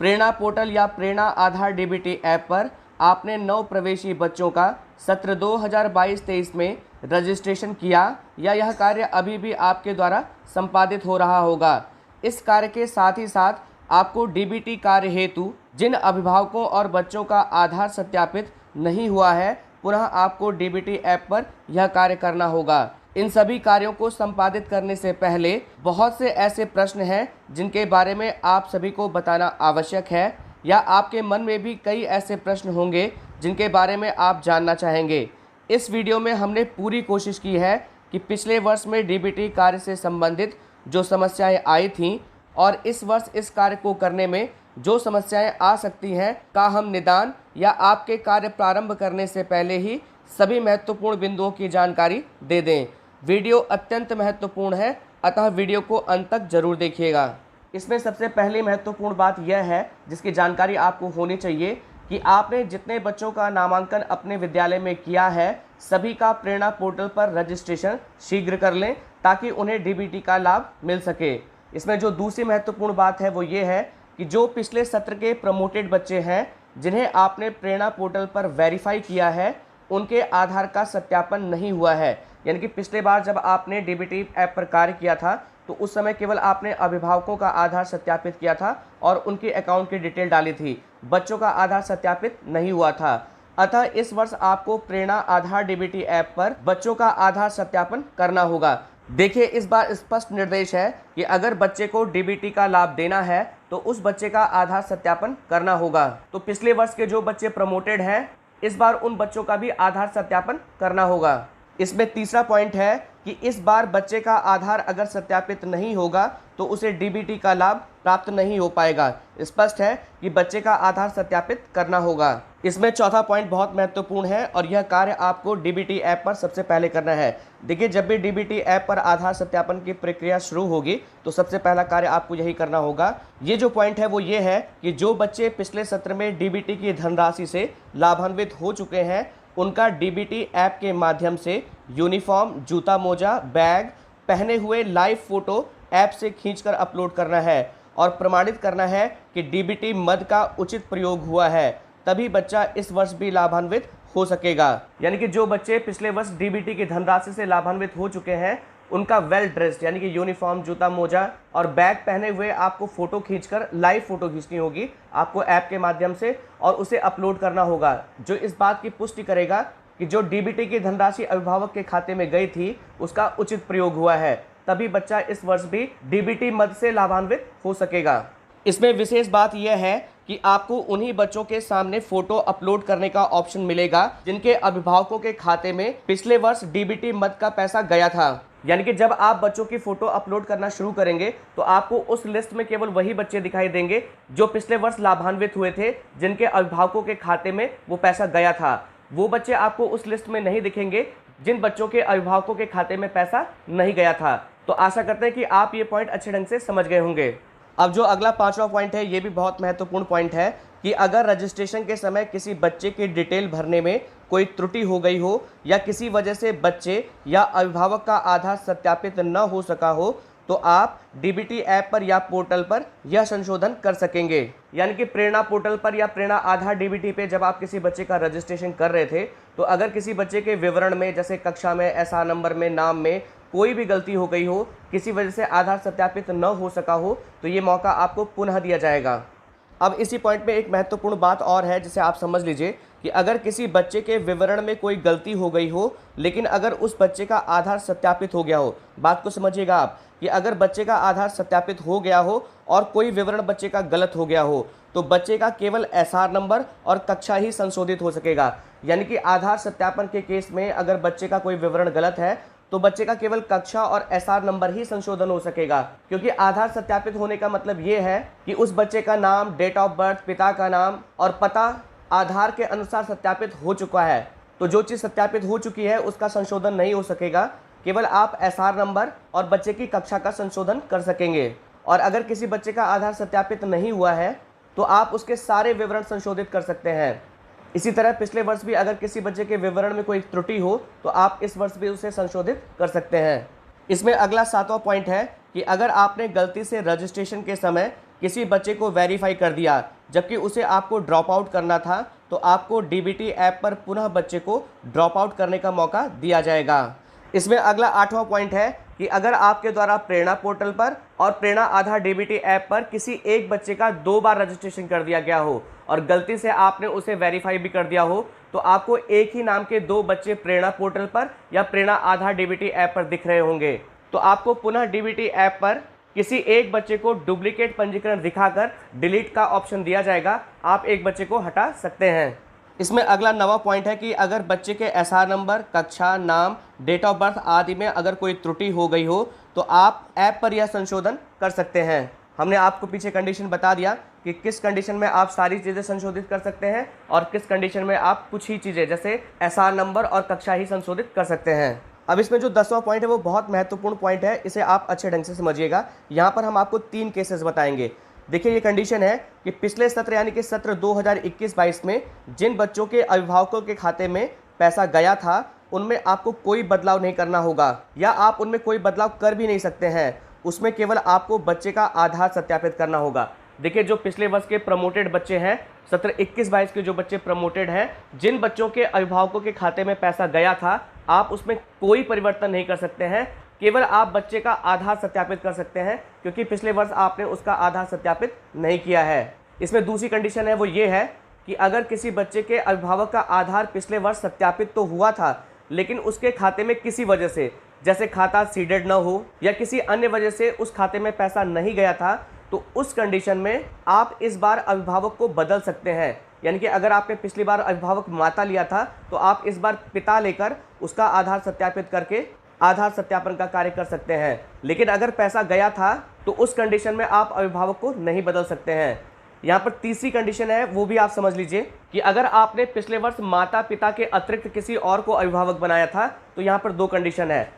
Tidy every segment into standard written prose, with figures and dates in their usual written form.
प्रेरणा portal या प्रेरणा आधार DBT app पर आपने नव प्रवेशी बच्चों का सत्र 2022-23 में रजिस्ट्रेशन किया या यह कार्य अभी भी आपके द्वारा संपादित हो रहा होगा। इस कार्य के साथ ही साथ आपको डीबीटी कार्य हेतु जिन अभिभावकों और बच्चों का आधार सत्यापित नहीं हुआ है, पुनः आपको डीबीटी ऐप पर यह कार्य करना होगा। इन सभी कार्यों को संपादित करने से पहले बहुत से ऐसे प्रश्न हैं जिनके बारे में आप सभी को बताना आवश्यक है, या आपके मन में भी कई ऐसे प्रश्न होंगे जिनके बारे में आप जानना चाहेंगे। इस वीडियो में हमने पूरी कोशिश की है कि पिछले वर्ष में डीबीटी कार्य से संबंधित जो समस्याएं आई थीं और इस वर्ष इस कार्य को करने में जो समस्याएं आ सकती हैं का हम निदान या आपके कार्य प्रारंभ करने से पहले ही सभी महत्वपूर्ण बिंदुओं की जानकारी दे दें। वीडियो अत्यंत महत्वपूर्ण है, अतः वीडियो को अंत तक जरूर देखिएगा। इसमें सबसे पहली महत्वपूर्ण बात यह है जिसकी जानकारी आपको होनी चाहिए कि आपने जितने बच्चों का नामांकन अपने विद्यालय में किया है, सभी का प्रेरणा पोर्टल पर रजिस्ट्रेशन शीघ्र कर लें ताकि उन्हें डीबीटी का लाभ मिल सके। इसमें जो दूसरी महत्वपूर्ण बात है वो ये है कि जो पिछले सत्र के प्रमोटेड बच्चे हैं जिन्हें आपने प्रेरणा पोर्टल पर वेरीफाई किया है, उनके आधार का सत्यापन नहीं हुआ है। यानी कि पिछले बार जब आपने डीबीटी ऐप पर कार्य किया था तो उस समय केवल आपने अभिभावकों का आधार सत्यापित किया था और उनकी अकाउंट की डिटेल डाली थी, बच्चों का आधार सत्यापित नहीं हुआ था। अतः इस वर्ष आपको प्रेरणा आधार डीबीटी ऐप पर बच्चों का आधार सत्यापन करना होगा। देखिए, इस बार स्पष्ट निर्देश है कि अगर बच्चे को डीबीटी का लाभ देना है तो उस बच्चे का आधार सत्यापन करना होगा। तो पिछले वर्ष के जो बच्चे प्रमोटेड हैं, इस बार उन बच्चों का भी आधार सत्यापन करना होगा। इसमें तीसरा पॉइंट है कि इस बार बच्चे का आधार अगर सत्यापित नहीं होगा तो उसे डीबीटी का लाभ प्राप्त नहीं हो पाएगा। स्पष्ट है कि बच्चे का आधार सत्यापित करना होगा। इसमें चौथा पॉइंट बहुत महत्वपूर्ण है और यह कार्य आपको डीबीटी ऐप पर सबसे पहले करना है। देखिए, जब भी डीबीटी ऐप पर आधार सत्यापन की प्रक्रिया शुरू होगी तो सबसे पहला कार्य आपको यही करना होगा। ये जो पॉइंट है वो ये है कि जो बच्चे पिछले सत्र में डीबीटी की धनराशि से लाभान्वित हो चुके हैं, उनका डीबीटी ऐप के माध्यम से यूनिफॉर्म, जूता मोजा, बैग पहने हुए लाइव फोटो ऐप से खींचकर अपलोड करना है और प्रमाणित करना है कि डीबीटी मद का उचित प्रयोग हुआ है, तभी बच्चा इस वर्ष भी लाभान्वित हो सकेगा। यानी कि जो बच्चे पिछले वर्ष डीबीटी की धनराशि से लाभान्वित हो चुके हैं, उनका वेल ड्रेस्ड यानी कि यूनिफॉर्म, जूता मोजा और बैग पहने हुए आपको फ़ोटो खींचकर लाइव फ़ोटो खींचनी होगी आपको ऐप के माध्यम से और उसे अपलोड करना होगा, जो इस बात की पुष्टि करेगा कि जो डीबीटी की धनराशि अभिभावक के खाते में गई थी उसका उचित प्रयोग हुआ है, तभी बच्चा इस वर्ष भी डीबीटी मद से लाभान्वित हो सकेगा। इसमें विशेष बात यह है कि आपको उन्हीं बच्चों के सामने फोटो अपलोड करने का ऑप्शन मिलेगा जिनके अभिभावकों के खाते में पिछले वर्ष डीबीटी मद का पैसा गया था। यानी कि जब आप बच्चों की फोटो अपलोड करना शुरू करेंगे तो आपको उस लिस्ट में केवल वही बच्चे दिखाई देंगे जो पिछले वर्ष लाभान्वित हुए थे, जिनके अभिभावकों के खाते में वो पैसा गया था। वो बच्चे आपको उस लिस्ट में नहीं दिखेंगे जिन बच्चों के अभिभावकों के खाते में पैसा नहीं गया था। तो आशा करते हैं कि आप ये पॉइंट अच्छे ढंग से समझ गए होंगे। अब जो अगला पांचवा पॉइंट है, ये भी बहुत महत्वपूर्ण पॉइंट है कि अगर रजिस्ट्रेशन के समय किसी बच्चे की डिटेल भरने में कोई त्रुटि हो गई हो या किसी वजह से बच्चे या अभिभावक का आधार सत्यापित न हो सका हो, तो आप डीबीटी ऐप पर या पोर्टल पर यह संशोधन कर सकेंगे। यानी कि प्रेरणा पोर्टल पर या प्रेरणा आधार डीबीटी पे जब आप किसी बच्चे का रजिस्ट्रेशन कर रहे थे तो अगर किसी बच्चे के विवरण में, जैसे कक्षा में, एसआर नंबर में, नाम में कोई भी गलती हो गई हो, किसी वजह से आधार सत्यापित न हो सका हो, तो ये मौका आपको पुनः दिया जाएगा। अब इसी पॉइंट पे एक महत्वपूर्ण बात और है जिसे आप समझ लीजिए कि अगर किसी बच्चे के विवरण में कोई गलती हो गई हो लेकिन अगर उस बच्चे का आधार सत्यापित हो गया हो, बात को समझिएगा आप कि अगर बच्चे का आधार सत्यापित हो गया हो और कोई विवरण बच्चे का गलत हो गया हो तो बच्चे का केवल एसआर नंबर और कक्षा ही संशोधित हो सकेगा। यानी कि आधार सत्यापन के केस में अगर बच्चे का कोई विवरण गलत है तो बच्चे का केवल कक्षा और एसआर नंबर ही संशोधन हो सकेगा, क्योंकि आधार सत्यापित होने का मतलब ये है कि उस बच्चे का नाम, डेट ऑफ बर्थ, पिता का नाम और पता आधार के अनुसार सत्यापित हो चुका है। तो जो चीज़ सत्यापित हो चुकी है उसका संशोधन नहीं हो सकेगा, केवल आप एसआर नंबर और बच्चे की कक्षा का संशोधन कर सकेंगे। और अगर किसी बच्चे का आधार सत्यापित नहीं हुआ है तो आप उसके सारे विवरण संशोधित कर सकते हैं। इसी तरह पिछले वर्ष भी अगर किसी बच्चे के विवरण में कोई त्रुटि हो तो आप इस वर्ष भी उसे संशोधित कर सकते हैं। इसमें अगला 7वां पॉइंट है कि अगर आपने गलती से रजिस्ट्रेशन के समय किसी बच्चे को वेरीफाई कर दिया जबकि उसे आपको ड्रॉप आउट करना था, तो आपको डीबीटी ऐप पर पुनः बच्चे को ड्रॉप आउट करने का मौका दिया जाएगा। इसमें अगला 8वां पॉइंट है कि अगर आपके द्वारा प्रेरणा पोर्टल पर और प्रेरणा आधार डीबीटी ऐप पर किसी एक बच्चे का 2 बार रजिस्ट्रेशन कर दिया गया हो और गलती से आपने उसे वेरीफाई भी कर दिया हो, तो आपको एक ही नाम के 2 बच्चे प्रेरणा पोर्टल पर या प्रेरणा आधार डीबीटी ऐप पर दिख रहे होंगे, तो आपको पुनः डीबीटी ऐप पर किसी एक बच्चे को डुप्लीकेट पंजीकरण दिखाकर डिलीट का ऑप्शन दिया जाएगा। आप एक बच्चे को हटा सकते हैं। इसमें अगला 9वां पॉइंट है कि अगर बच्चे के एसआर नंबर, कक्षा, नाम, डेट ऑफ बर्थ आदि में अगर कोई त्रुटि हो गई हो तो आप ऐप पर यह संशोधन कर सकते हैं। हमने आपको पीछे कंडीशन बता दिया कि किस कंडीशन में आप सारी चीज़ें संशोधित कर सकते हैं और किस कंडीशन में आप कुछ ही चीज़ें जैसे एसआर नंबर और कक्षा ही संशोधित कर सकते हैं। अब इसमें जो 10वां पॉइंट है वो बहुत महत्वपूर्ण पॉइंट है, इसे आप अच्छे ढंग से समझिएगा। यहाँ पर हम आपको 3 केसेस बताएंगे। देखिए, ये कंडीशन है कि पिछले सत्र यानी कि सत्र 2021-22 में जिन बच्चों के अभिभावकों के खाते में पैसा गया था उनमें आपको कोई बदलाव नहीं करना होगा या आप उनमें कोई बदलाव कर भी नहीं सकते हैं। उसमें केवल आपको बच्चे का आधार सत्यापित करना होगा। देखिए, जो पिछले वर्ष के प्रमोटेड बच्चे हैं, सत्र 21-22 के जो बच्चे प्रमोटेड हैं, जिन बच्चों के अभिभावकों के खाते में पैसा गया था आप उसमें कोई परिवर्तन नहीं कर सकते हैं। केवल आप बच्चे का आधार सत्यापित कर सकते हैं क्योंकि पिछले वर्ष आपने उसका आधार सत्यापित नहीं किया है। इसमें दूसरी कंडीशन है वो ये है कि अगर किसी बच्चे के अभिभावक का आधार पिछले वर्ष सत्यापित तो हुआ था लेकिन उसके खाते में किसी वजह से, जैसे खाता सीडेड न हो या किसी अन्य वजह से उस खाते में पैसा नहीं गया था, तो उस कंडीशन में आप इस बार अभिभावक को बदल सकते हैं। यानी कि अगर आपने पिछली बार अभिभावक माता लिया था तो आप इस बार पिता लेकर उसका आधार सत्यापित करके आधार सत्यापन का कार्य कर सकते हैं। लेकिन अगर पैसा गया था तो उस कंडीशन में आप अभिभावक को नहीं बदल सकते हैं। यहाँ पर तीसरी कंडीशन है वो भी आप समझ लीजिए कि अगर आपने पिछले वर्ष माता पिता के अतिरिक्त किसी और को अभिभावक बनाया था तो यहाँ पर 2 कंडीशन है।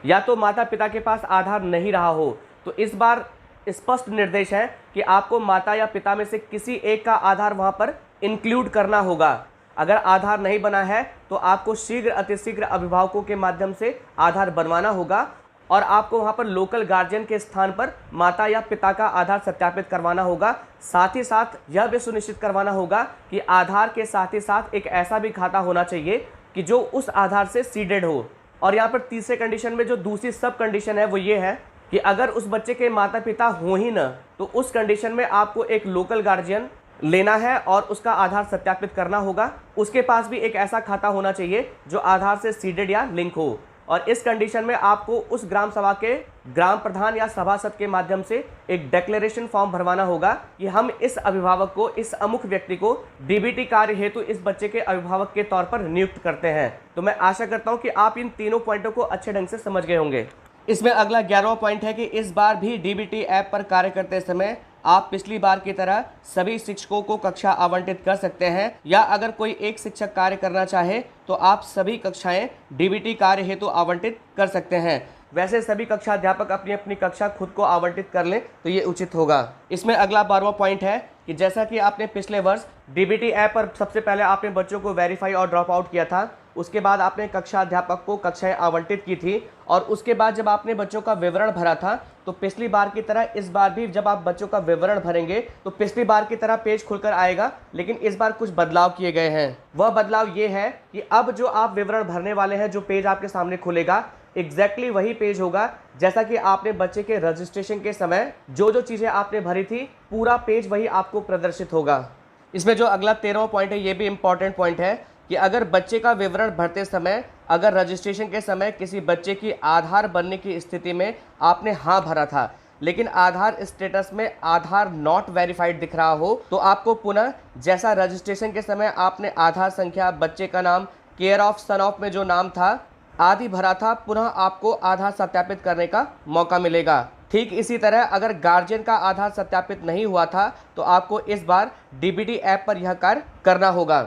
या तो माता पिता के पास आधार नहीं रहा हो तो इस बार स्पष्ट निर्देश है कि आपको माता या पिता में से किसी एक का आधार वहाँ पर इंक्लूड करना होगा। अगर आधार नहीं बना है तो आपको शीघ्र अतिशीघ्र अभिभावकों के माध्यम से आधार बनवाना होगा और आपको वहाँ पर लोकल गार्जियन के स्थान पर माता या पिता का आधार सत्यापित करवाना होगा। साथ ही साथ यह भी सुनिश्चित करवाना होगा कि आधार के साथ ही साथ एक ऐसा भी खाता होना चाहिए कि जो उस आधार से सीडेड हो। और यहाँ पर तीसरे कंडीशन में जो दूसरी सब कंडीशन है वो ये है कि अगर उस बच्चे के माता पिता हो ही न तो उस कंडीशन में आपको एक लोकल गार्जियन लेना है और उसका आधार सत्यापित करना होगा। उसके पास भी एक ऐसा खाता होना चाहिए जो आधार से सीडेड या लिंक हो। और इस कंडीशन में आपको उस ग्राम सभा के ग्राम प्रधान या सभासद के माध्यम से एक डिक्लेरेशन फॉर्म भरवाना होगा कि हम इस अभिभावक को, इस अमुक व्यक्ति को डीबीटी कार्य हेतु इस बच्चे के अभिभावक के तौर पर नियुक्त करते हैं। तो मैं आशा करता हूं कि आप इन तीनों पॉइंटों को अच्छे ढंग से समझ गए होंगे। इसमें अगला 11वां पॉइंट है कि इस बार भी डीबीटी ऐप पर कार्य करते समय आप पिछली बार की तरह सभी शिक्षकों को कक्षा आवंटित कर सकते हैं या अगर कोई एक शिक्षक कार्य करना चाहे तो आप सभी कक्षाएं डीबीटी कार्य हेतु आवंटित कर सकते हैं। वैसे सभी कक्षा अध्यापक अपनी अपनी कक्षा खुद को आवंटित कर लें तो ये उचित होगा। इसमें अगला 12वां पॉइंट है कि जैसा कि आपने पिछले वर्ष डीबीटी ऐप पर सबसे पहले आपने बच्चों को वेरीफाई और ड्रॉप आउट किया था, उसके बाद आपने कक्षा अध्यापक को कक्षाएं आवंटित की थी और उसके बाद जब आपने बच्चों का विवरण भरा था तो पिछली बार की तरह इस बार भी जब आप बच्चों का विवरण भरेंगे तो पिछली बार की तरह पेज खुलकर आएगा, लेकिन इस बार कुछ बदलाव किए गए हैं। वह बदलाव ये है कि अब जो आप विवरण भरने वाले हैं, जो पेज आपके सामने खुलेगा एग्जैक्टली वही पेज होगा जैसा कि आपने बच्चे के रजिस्ट्रेशन के समय जो चीज़ें आपने भरी थी, पूरा पेज वही आपको प्रदर्शित होगा। इसमें जो अगला 13वां पॉइंट है ये भी इंपॉर्टेंट पॉइंट है कि अगर बच्चे का विवरण भरते समय अगर रजिस्ट्रेशन के समय किसी बच्चे की आधार बनने की स्थिति में आपने हाँ भरा था लेकिन आधार स्टेटस में आधार नॉट वेरीफाइड दिख रहा हो तो आपको पुनः जैसा रजिस्ट्रेशन के समय आपने आधार संख्या, बच्चे का नाम, केयर ऑफ, सन ऑफ में जो नाम था आदि भरा था, पुनः आपको आधार सत्यापित करने का मौका मिलेगा। ठीक इसी तरह अगर गार्जियन का आधार सत्यापित नहीं हुआ था तो आपको इस बार डीबीटी ऐप पर यह कार्य करना होगा।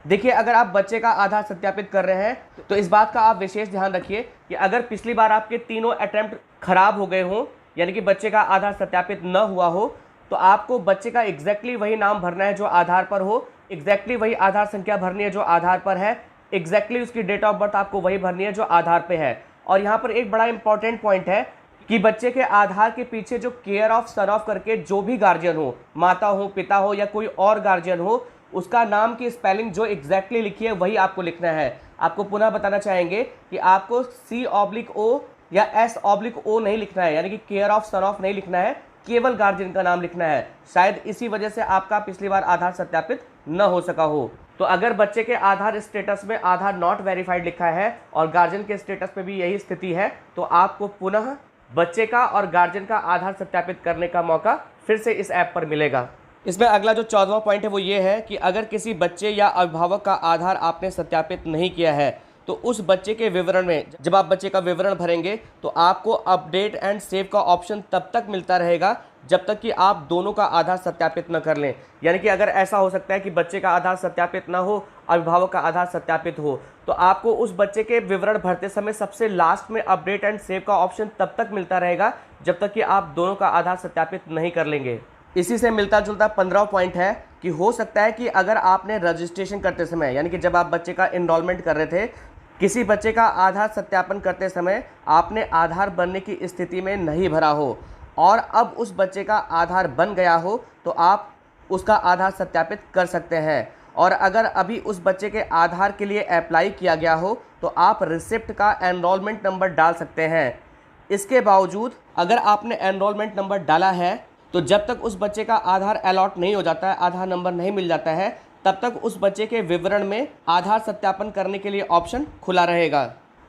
देखिए, अगर आप बच्चे का आधार सत्यापित कर रहे हैं तो इस बात का आप विशेष ध्यान रखिए कि अगर पिछली बार आपके तीनों अटेम्प्ट खराब हो गए हों, यानी कि बच्चे का आधार सत्यापित न हुआ हो, तो आपको बच्चे का एग्जैक्टली वही नाम भरना है जो आधार पर हो, एग्जैक्टली वही आधार संख्या भरनी है जो आधार पर है, एग्जैक्टली उसकी डेट ऑफ बर्थ आपको वही भरनी है जो आधार पे है। और यहाँ पर एक बड़ा इंपॉर्टेंट पॉइंट है कि बच्चे के आधार के पीछे जो केयर ऑफ सन ऑफ करके जो भी गार्जियन हो, माता हो, पिता हो या कोई और गार्जियन हो, उसका नाम की स्पेलिंग जो एग्जैक्टली लिखी है वही आपको लिखना है। आपको पुनः बताना चाहेंगे कि आपको C/O या S/O नहीं लिखना है, यानी कि केयर ऑफ सन ऑफ नहीं लिखना है, केवल गार्जियन का नाम लिखना है। शायद इसी वजह से आपका पिछली बार आधार सत्यापित न हो सका हो। तो अगर बच्चे के आधार स्टेटस में आधार नॉट वेरीफाइड लिखा है और गार्जियन के स्टेटस पे भी यही स्थिति है, तो आपको पुनः बच्चे का और गार्जियन का आधार सत्यापित करने का मौका फिर से इस ऐप पर मिलेगा। इसमें अगला जो 14वां पॉइंट है वो ये है कि अगर किसी बच्चे या अभिभावक का आधार आपने सत्यापित नहीं किया है तो उस बच्चे के विवरण में जब आप बच्चे का विवरण भरेंगे तो आपको अपडेट एंड सेव का ऑप्शन तब तक मिलता रहेगा जब तक कि आप दोनों का आधार सत्यापित न कर लें। यानी कि अगर ऐसा हो सकता है कि बच्चे का आधार सत्यापित ना हो, अभिभावक का आधार सत्यापित हो, तो आपको उस बच्चे के विवरण भरते समय सबसे लास्ट में अपडेट एंड सेव का ऑप्शन तब तक मिलता रहेगा जब तक कि आप दोनों का आधार सत्यापित नहीं कर लेंगे। इसी से मिलता जुलता 15वां पॉइंट है कि हो सकता है कि अगर आपने रजिस्ट्रेशन करते समय, यानी कि जब आप बच्चे का एनरोलमेंट कर रहे थे, किसी बच्चे का आधार सत्यापन करते समय आपने आधार बनने की स्थिति में नहीं भरा हो और अब उस बच्चे का आधार बन गया हो, तो आप उसका आधार सत्यापित कर सकते हैं। और अगर अभी उस बच्चे के आधार के लिए अप्लाई किया गया हो तो आप रिसिप्ट का एनरोलमेंट नंबर डाल सकते हैं। इसके बावजूद अगर आपने एनरोलमेंट नंबर डाला है तो जब तक उस बच्चे का आधार अलॉट नहीं हो जाता है, आधार नंबर नहीं मिल जाता है, तब तक उस बच्चे के विवरण में आधार सत्यापन करने के लिए ऑप्शन खुला रहेगा।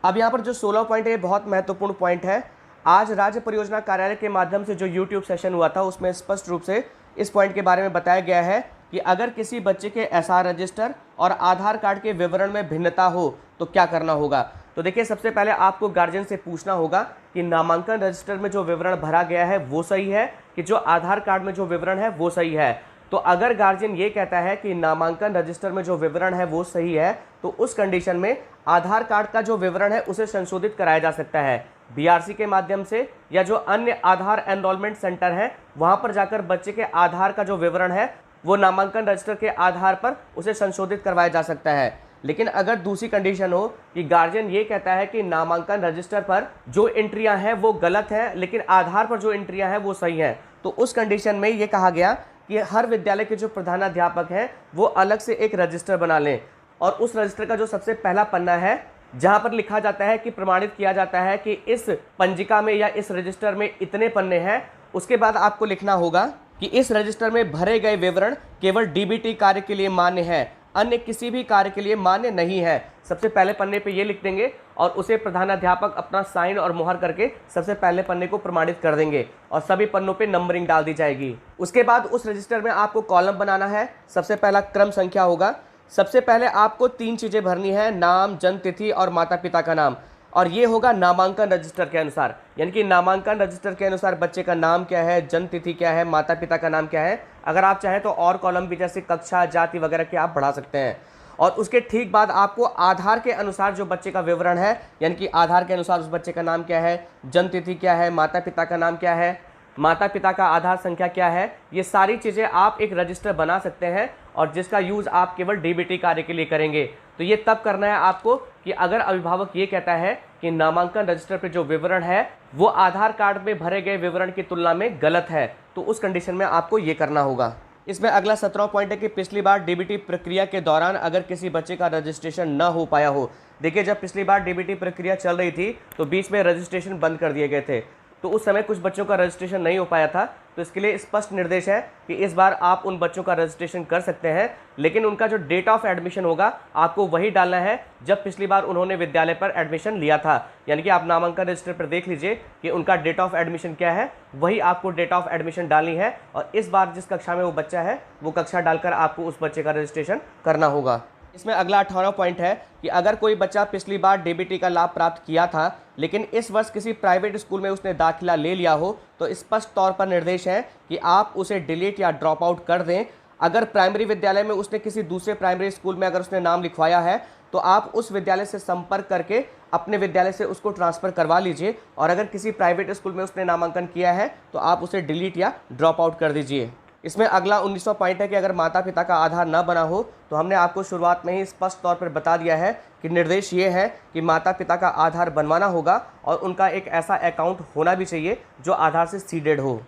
अब यहाँ पर जो 16 पॉइंट है बहुत महत्वपूर्ण पॉइंट है। आज राज्य परियोजना कार्यालय के माध्यम से जो यूट्यूब सेशन हुआ था उसमें स्पष्ट रूप से इस पॉइंट के बारे में बताया गया है कि अगर किसी बच्चे के SR रजिस्टर और आधार कार्ड के विवरण में भिन्नता हो तो क्या करना होगा। तो देखिए, सबसे पहले आपको गार्जियन से पूछना होगा कि नामांकन रजिस्टर में जो विवरण भरा गया है वो सही है कि जो आधार कार्ड में जो विवरण है वो सही है। तो अगर गार्जियन ये कहता है कि नामांकन रजिस्टर में जो विवरण है वो सही है, तो उस कंडीशन में आधार कार्ड का जो विवरण है उसे संशोधित कराया जा सकता है BRC के माध्यम से, या जो अन्य आधार एनरोलमेंट सेंटर है वहां पर जाकर बच्चे के आधार का जो विवरण है वो नामांकन रजिस्टर के आधार पर उसे संशोधित करवाया जा सकता है। लेकिन अगर दूसरी कंडीशन हो कि गार्जियन ये कहता है कि नामांकन रजिस्टर पर जो एंट्रियां हैं वो गलत है लेकिन आधार पर जो एंट्रियां हैं वो सही हैं, तो उस कंडीशन में ये कहा गया कि हर विद्यालय के जो प्रधानाध्यापक हैं वो अलग से एक रजिस्टर बना लें और उस रजिस्टर का जो सबसे पहला पन्ना है जहां पर लिखा जाता है कि प्रमाणित किया जाता है कि इस पंजिका में या इस रजिस्टर में इतने पन्ने हैं, उसके बाद आपको लिखना होगा कि इस रजिस्टर में भरे गए विवरण केवल DBT कार्य के लिए मान्य है, अन्य किसी भी कार्य के लिए मान्य नहीं है। सबसे पहले पन्ने पे ये लिख देंगे और उसे प्रधानाध्यापक अपना साइन और मुहर करके सबसे पहले पन्ने को प्रमाणित कर देंगे और सभी पन्नों पे नंबरिंग डाल दी जाएगी। उसके बाद उस रजिस्टर में आपको कॉलम बनाना है। सबसे पहला क्रम संख्या होगा। सबसे पहले आपको 3 चीज़ें भरनी है, नाम, जन्म तिथि और माता पिता का नाम, और ये होगा नामांकन रजिस्टर के अनुसार। यानी कि नामांकन रजिस्टर के अनुसार बच्चे का नाम क्या है, जन्म तिथि क्या है, माता पिता का नाम क्या है। अगर आप चाहें तो और कॉलम भी जैसे कक्षा, जाति वगैरह के आप बढ़ा सकते हैं। और उसके ठीक बाद आपको आधार के अनुसार जो बच्चे का विवरण है, यानी कि आधार के अनुसार उस बच्चे का नाम क्या है, जन्म तिथि क्या है, माता पिता का नाम क्या है, माता पिता का आधार संख्या क्या है, ये सारी चीज़ें आप एक रजिस्टर बना सकते हैं और जिसका यूज़ आप केवल DBT कार्य के लिए करेंगे। तो ये तब करना है आपको कि अगर अभिभावक ये कहता है कि नामांकन रजिस्टर पर जो विवरण है वो आधार कार्ड में भरे गए विवरण की तुलना में गलत है, तो उस कंडीशन में आपको ये करना होगा। इसमें अगला 17वां पॉइंट है कि पिछली बार DBT प्रक्रिया के दौरान अगर किसी बच्चे का रजिस्ट्रेशन न हो पाया हो। देखिए, जब पिछली बार DBT प्रक्रिया चल रही थी तो बीच में रजिस्ट्रेशन बंद कर दिए गए थे, तो उस समय कुछ बच्चों का रजिस्ट्रेशन नहीं हो पाया था। तो इसके लिए स्पष्ट निर्देश है कि इस बार आप उन बच्चों का रजिस्ट्रेशन कर सकते हैं, लेकिन उनका जो डेट ऑफ एडमिशन होगा आपको वही डालना है जब पिछली बार उन्होंने विद्यालय पर एडमिशन लिया था। यानी कि आप नामांकन रजिस्टर पर देख लीजिए कि उनका डेट ऑफ एडमिशन क्या है, वही आपको डेट ऑफ एडमिशन डालनी है और इस बार जिस कक्षा में वो बच्चा है वो कक्षा डालकर आपको उस बच्चे का रजिस्ट्रेशन करना होगा। इसमें अगला 18वां पॉइंट है कि अगर कोई बच्चा पिछली बार DBT का लाभ प्राप्त किया था लेकिन इस वर्ष किसी प्राइवेट स्कूल में उसने दाखिला ले लिया हो, तो स्पष्ट तौर पर निर्देश है कि आप उसे डिलीट या ड्रॉप आउट कर दें। अगर प्राइमरी विद्यालय में उसने किसी दूसरे प्राइमरी स्कूल में अगर उसने नाम लिखवाया है तो आप उस विद्यालय से संपर्क करके अपने विद्यालय से उसको ट्रांसफ़र करवा लीजिए, और अगर किसी प्राइवेट स्कूल में उसने नामांकन किया है तो आप उसे डिलीट या ड्रॉप आउट कर दीजिए। इसमें अगला 19वां पॉइंट है कि अगर माता पिता का आधार न बना हो तो हमने आपको शुरुआत में ही स्पष्ट तौर पर बता दिया है कि निर्देश ये है कि माता पिता का आधार बनवाना होगा और उनका एक ऐसा अकाउंट होना भी चाहिए जो आधार से सीडेड हो।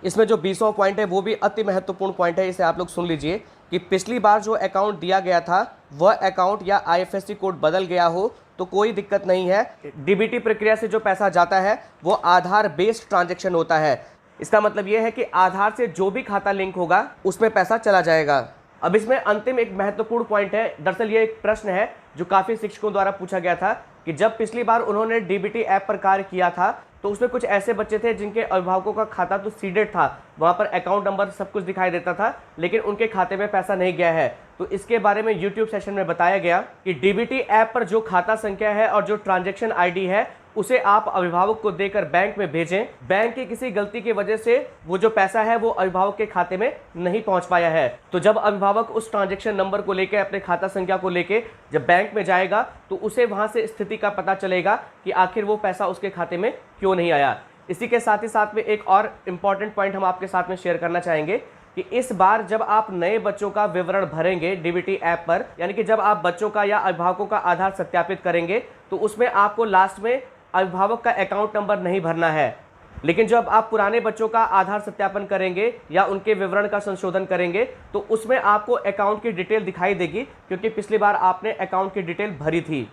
इसमें जो 20वां पॉइंट है वो भी अति महत्वपूर्ण पॉइंट है, इसे आप लोग सुन लीजिए कि पिछली बार जो अकाउंट दिया गया था वह अकाउंट या IFSC कोड बदल गया हो तो कोई दिक्कत नहीं है। DBT प्रक्रिया से जो पैसा जाता है वो आधार बेस्ड ट्रांजैक्शन होता है। इसका मतलब ये है कि आधार से जो भी खाता लिंक होगा उसमें पैसा चला जाएगा। अब इसमें अंतिम एक महत्वपूर्ण पॉइंट है, दरअसल ये एक प्रश्न है जो काफ़ी शिक्षकों द्वारा पूछा गया था कि जब पिछली बार उन्होंने DBT ऐप पर कार्य किया था तो उसमें कुछ ऐसे बच्चे थे जिनके अभिभावकों का खाता तो सीडेड था, वहाँ पर अकाउंट नंबर सब कुछ दिखाई देता था, लेकिन उनके खाते में पैसा नहीं गया है। तो इसके बारे में YouTube सेशन में बताया गया कि DBT ऐप पर जो खाता संख्या है और जो ट्रांजैक्शन ID है उसे आप अभिभावक को देकर बैंक में भेजें। बैंक की किसी गलती की वजह से वो जो पैसा है वो अभिभावक के खाते में नहीं पहुंच पाया है, तो जब अभिभावक उस ट्रांजैक्शन नंबर को लेकर अपने खाता संख्या को लेके जब बैंक में जाएगा तो उसे वहां से स्थिति का पता चलेगा कि आखिर वो पैसा उसके खाते में क्यों नहीं आया। इसी के साथ ही साथ में एक और इम्पॉर्टेंट पॉइंट हम आपके साथ में शेयर करना चाहेंगे कि इस बार जब आप नए बच्चों का विवरण भरेंगे DBT ऐप पर, यानी कि जब आप बच्चों का या अभिभावकों का आधार सत्यापित करेंगे तो उसमें आपको लास्ट में अभिभावक का अकाउंट नंबर नहीं भरना है। लेकिन जब आप पुराने बच्चों का आधार सत्यापन करेंगे या उनके विवरण का संशोधन करेंगे तो उसमें आपको अकाउंट की डिटेल दिखाई देगी, क्योंकि पिछली बार आपने अकाउंट की डिटेल भरी थी।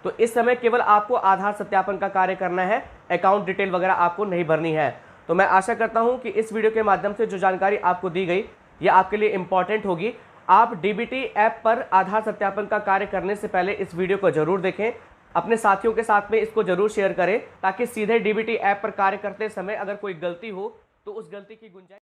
तो इस समय केवल आपको आधार सत्यापन का कार्य करना है, अकाउंट डिटेल वगैरह आपको नहीं भरनी है। तो मैं आशा करता हूं कि इस वीडियो के माध्यम से जो जानकारी आपको दी गई ये आपके लिए इंपॉर्टेंट होगी। आप DBT ऐप पर आधार सत्यापन का कार्य करने से पहले इस वीडियो को जरूर देखें, अपने साथियों के साथ में इसको जरूर शेयर करें ताकि सीधे DBT ऐप पर कार्य करते समय अगर कोई गलती हो तो उस गलती की गुंजाइश